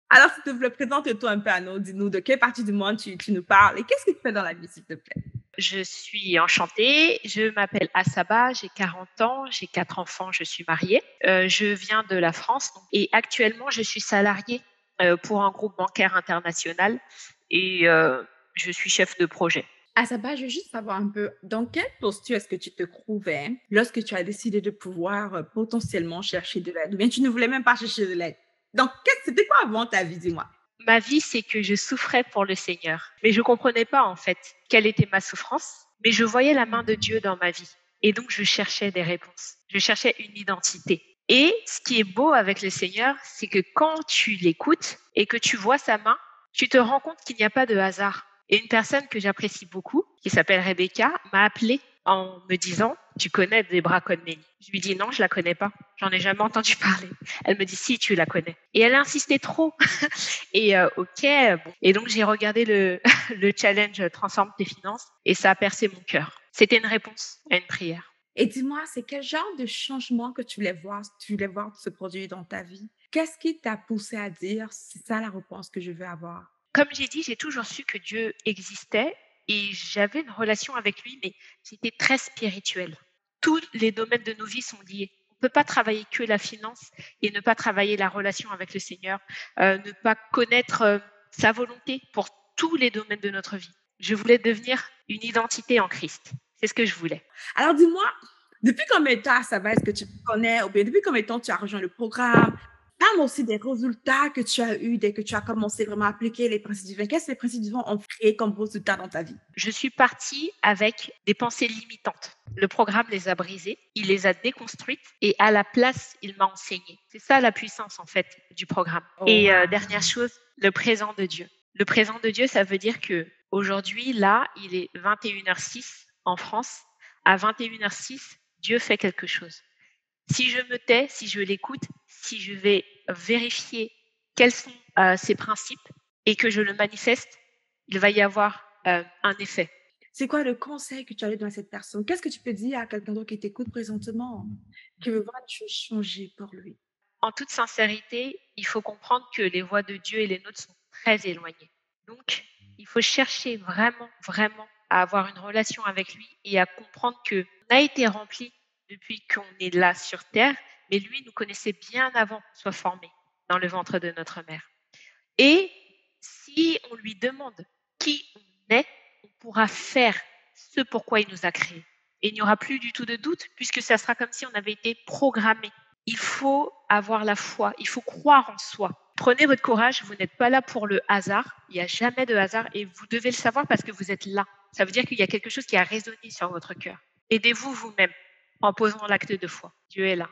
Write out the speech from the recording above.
Alors, s'il te plaît, présente-toi un peu à nous. Dis-nous de quelle partie du monde tu nous parles et qu'est-ce que tu fais dans la vie, s'il te plaît? Je suis enchantée, je m'appelle Assaba, j'ai 40 ans, j'ai 4 enfants, je suis mariée. Je viens de la France et actuellement je suis salariée pour un groupe bancaire international et je suis chef de projet. Asaba, je veux juste savoir un peu dans quelle posture est-ce que tu te trouvais lorsque tu as décidé de pouvoir potentiellement chercher de l'aide ou bien tu ne voulais même pas chercher de l'aide. Donc, c'était quoi avant ta vie, dis-moi? Ma vie, c'est que je souffrais pour le Seigneur, mais je comprenais pas en fait quelle était ma souffrance, mais je voyais la main de Dieu dans ma vie et donc je cherchais des réponses, je cherchais une identité. Et ce qui est beau avec le Seigneur, c'est que quand tu l'écoutes et que tu vois sa main, tu te rends compte qu'il n'y a pas de hasard. Et une personne que j'apprécie beaucoup, qui s'appelle Rebecca, m'a appelée en me disant, tu connais Debra Conley? Je lui dis non, je la connais pas. J'en ai jamais entendu parler. Elle me dit si, tu la connais. Et elle a insisté trop. Et ok, bon. Et donc j'ai regardé le, le challenge Transforme tes finances et ça a percé mon cœur. C'était une réponse à une prière. Et dis-moi, c'est quel genre de changement que tu voulais voir se produire dans ta vie? Qu'est-ce qui t'a poussé à dire, c'est ça la réponse que je veux avoir? Comme j'ai dit, j'ai toujours su que Dieu existait et j'avais une relation avec lui, mais c'était très spirituel. Tous les domaines de nos vies sont liés. On ne peut pas travailler que la finance et ne pas travailler la relation avec le Seigneur, ne pas connaître sa volonté pour tous les domaines de notre vie. Je voulais devenir une identité en Christ. C'est ce que je voulais. Alors dis-moi, depuis combien de temps ça va, est-ce que tu connais ou bien depuis combien de temps tu as rejoint le programme? Parle aussi des résultats que tu as eus dès que tu as commencé vraiment à appliquer les principes divins. Qu'est-ce que les principes divins ont créé comme résultat dans ta vie? Je suis partie avec des pensées limitantes. Le programme les a brisées, il les a déconstruites et à la place, il m'a enseigné. C'est ça la puissance en fait du programme. Oh, Et wow. dernière chose, le présent de Dieu. Le présent de Dieu, ça veut dire que aujourd'hui, là, il est 21h06 en France. À 21h06, Dieu fait quelque chose. Si je me tais, si je l'écoute, si je vais vérifier quels sont ses principes et que je le manifeste, il va y avoir un effet. C'est quoi le conseil que tu as donné à cette personne? Qu'est-ce que tu peux dire à quelqu'un d'autre qui t'écoute présentement, qui veut voir tu changer pour lui? En toute sincérité, il faut comprendre que les voies de Dieu et les nôtres sont très éloignées. Donc, il faut chercher vraiment, vraiment à avoir une relation avec lui et à comprendre qu'on a été rempli depuis qu'on est là sur Terre, mais lui nous connaissait bien avant qu'on soit formé dans le ventre de notre mère. Et si on lui demande qui on est, on pourra faire ce pourquoi il nous a créés. Et il n'y aura plus du tout de doute, puisque ça sera comme si on avait été programmé. Il faut avoir la foi, il faut croire en soi. Prenez votre courage, vous n'êtes pas là pour le hasard, il n'y a jamais de hasard et vous devez le savoir parce que vous êtes là. Ça veut dire qu'il y a quelque chose qui a résonné sur votre cœur. Aidez-vous vous-même en posant l'acte de foi. Dieu est là.